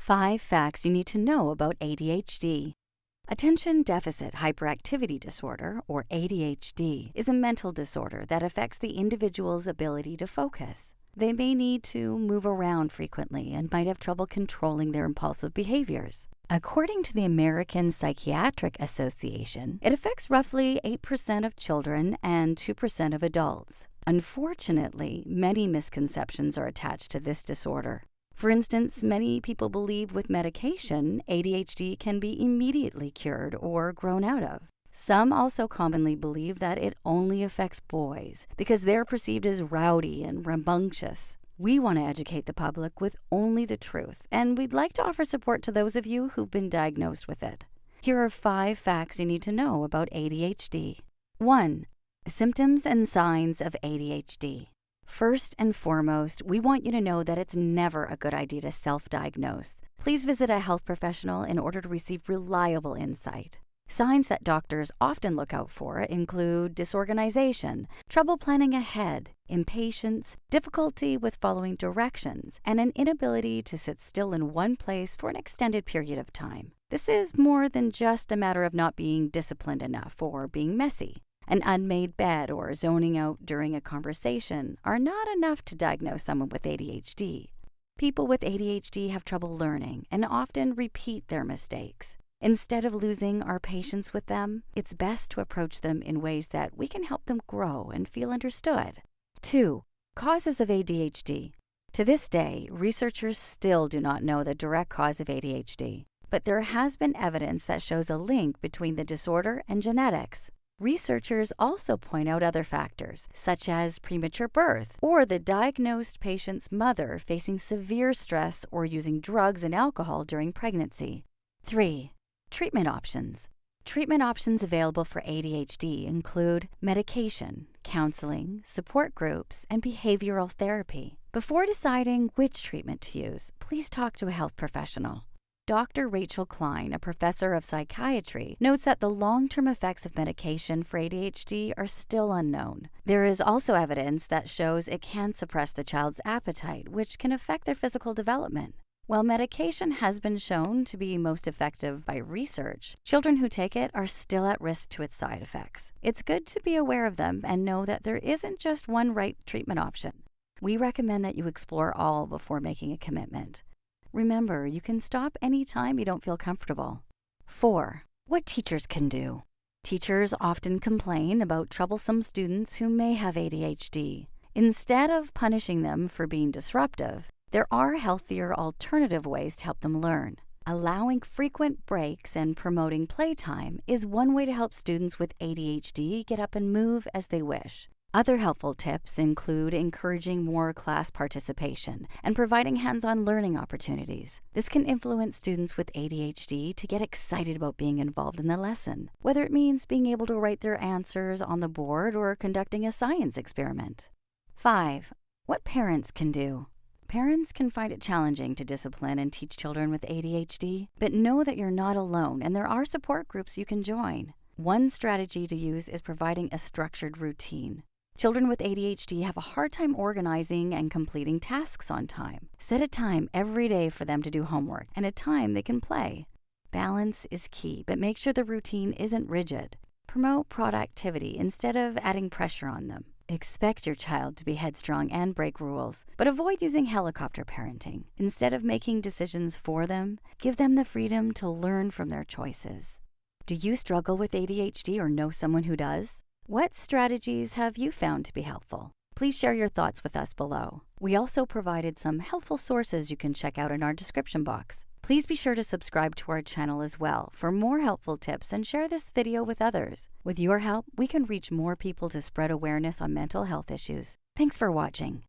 5 facts you need to know about ADHD. Attention Deficit Hyperactivity Disorder, or ADHD, is a mental disorder that affects the individual's ability to focus. They may need to move around frequently and might have trouble controlling their impulsive behaviors. According to the American Psychiatric Association, it affects roughly 8% of children and 2% of adults. Unfortunately, many misconceptions are attached to this disorder. For instance, many people believe with medication, ADHD can be immediately cured or grown out of. Some also commonly believe that it only affects boys because they're perceived as rowdy and rambunctious. We want to educate the public with only the truth, and we'd like to offer support to those of you who've been diagnosed with it. Here are 5 facts you need to know about ADHD. 1. Symptoms and signs of ADHD. First and foremost, we want you to know that it's never a good idea to self-diagnose. Please visit a health professional in order to receive reliable insight. Signs that doctors often look out for include disorganization, trouble planning ahead, impatience, difficulty with following directions, and an inability to sit still in one place for an extended period of time. This is more than just a matter of not being disciplined enough or being messy. An unmade bed or zoning out during a conversation are not enough to diagnose someone with ADHD. People with ADHD have trouble learning and often repeat their mistakes. Instead of losing our patience with them, it's best to approach them in ways that we can help them grow and feel understood. 2. Causes of ADHD. To this day, researchers still do not know the direct cause of ADHD, but there has been evidence that shows a link between the disorder and genetics. Researchers also point out other factors, such as premature birth or the diagnosed patient's mother facing severe stress or using drugs and alcohol during pregnancy. 3. Treatment options. Treatment options available for ADHD include medication, counseling, support groups, and behavioral therapy. Before deciding which treatment to use, please talk to a health professional. Dr. Rachel Klein, a professor of psychiatry, notes that the long-term effects of medication for ADHD are still unknown. There is also evidence that shows it can suppress the child's appetite, which can affect their physical development. While medication has been shown to be most effective by research, children who take it are still at risk to its side effects. It's good to be aware of them and know that there isn't just one right treatment option. We recommend that you explore all before making a commitment. Remember, you can stop anytime you don't feel comfortable. 4. What teachers can do. Teachers often complain about troublesome students who may have ADHD. Instead of punishing them for being disruptive, there are healthier alternative ways to help them learn. Allowing frequent breaks and promoting playtime is one way to help students with ADHD get up and move as they wish. Other helpful tips include encouraging more class participation and providing hands-on learning opportunities. This can influence students with ADHD to get excited about being involved in the lesson, whether it means being able to write their answers on the board or conducting a science experiment. 5. What parents can do. Parents can find it challenging to discipline and teach children with ADHD, but know that you're not alone and there are support groups you can join. One strategy to use is providing a structured routine. Children with ADHD have a hard time organizing and completing tasks on time. Set a time every day for them to do homework and a time they can play. Balance is key, but make sure the routine isn't rigid. Promote productivity instead of adding pressure on them. Expect your child to be headstrong and break rules, but avoid using helicopter parenting. Instead of making decisions for them, give them the freedom to learn from their choices. Do you struggle with ADHD or know someone who does? What strategies have you found to be helpful? Please share your thoughts with us below. We also provided some helpful sources you can check out in our description box. Please be sure to subscribe to our channel as well for more helpful tips and share this video with others. With your help, we can reach more people to spread awareness on mental health issues. Thanks for watching.